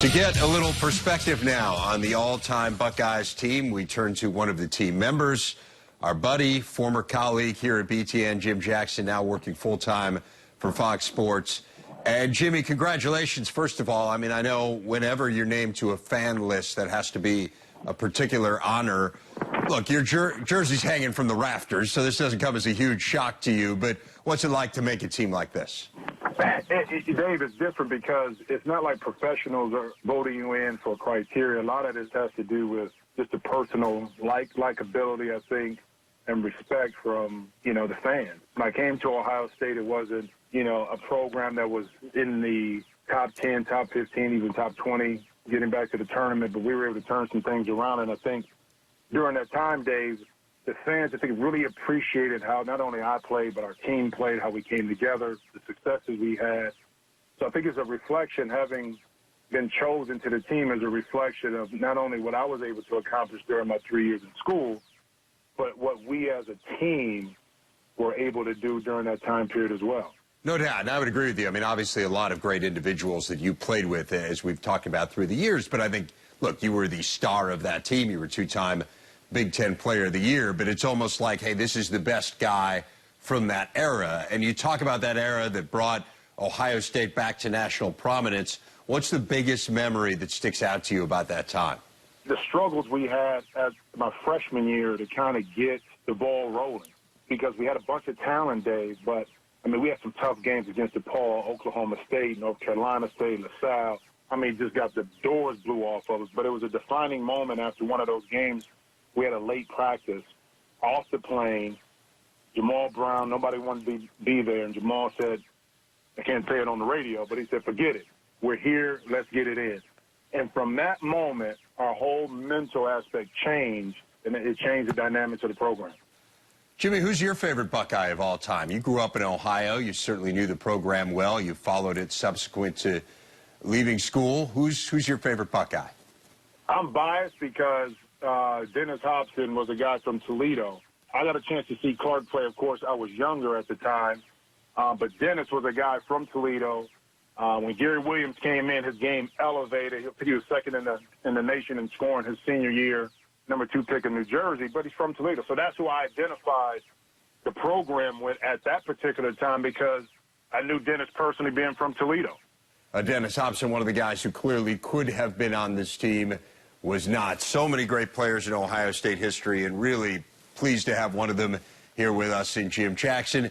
To get a little perspective now on the all-time Buckeyes team, we turn to one of the team members, our buddy, former colleague here at BTN, Jim Jackson, now working full-time for Fox Sports. And Jimmy, congratulations, first of all. I mean, I know whenever you're named to a fan list, that has to be a particular honor. Look, your jersey's hanging from the rafters, so this doesn't come as a huge shock to you, but what's it like to make a team like this? Dave, it's different because it's not like professionals are voting you in for criteria. A lot of this has to do with just the personal likability, I think, and respect from, the fans. When I came to Ohio State, it wasn't, a program that was in the top 10, top 15, even top 20, getting back to the tournament, but we were able to turn some things around. And I think during that time, Dave, the fans, I think, really appreciated how not only I played, but our team played, how we came together, the successes we had. So I think it's a reflection, having been chosen to the team as a reflection of not only what I was able to accomplish during my 3 years in school, but what we as a team were able to do during that time period as well. No doubt, and I would agree with you. I mean, obviously a lot of great individuals that you played with, as we've talked about through the years, but I think, look, you were the star of that team. You were two-time Big Ten Player of the Year, but it's almost like, hey, this is the best guy from that era. And you talk about that era that brought Ohio State back to national prominence. What's the biggest memory that sticks out to you about that time? The struggles we had at my freshman year to kind of get the ball rolling, because we had a bunch of talent, Dave, but, we had some tough games against DePaul, Oklahoma State, North Carolina State, LaSalle. Just got the doors blew off of us. But it was a defining moment after one of those games. We had a late practice off the plane. Jamal Brown, nobody wanted to be there. And Jamal said, I can't say it on the radio, but he said, forget it. We're here. Let's get it in. And from that moment, our whole mental aspect changed, and it changed the dynamics of the program. Jimmy, who's your favorite Buckeye of all time? You grew up in Ohio. You certainly knew the program well. You followed it subsequent to leaving school. Who's your favorite Buckeye? I'm biased because Dennis Hobson was a guy from Toledo. I got a chance to see Clark play. Of course, I was younger at the time, but Dennis was a guy from Toledo. When Gary Williams came in, his game elevated. He was second in the nation in scoring his senior year, number 2 pick in New Jersey, but he's from Toledo. So that's who I identified the program with at that particular time, because I knew Dennis personally, being from Toledo. Dennis Hobson, one of the guys who clearly could have been on this team, was not. So many great players in Ohio State history, and really pleased to have one of them here with us in Jim Jackson.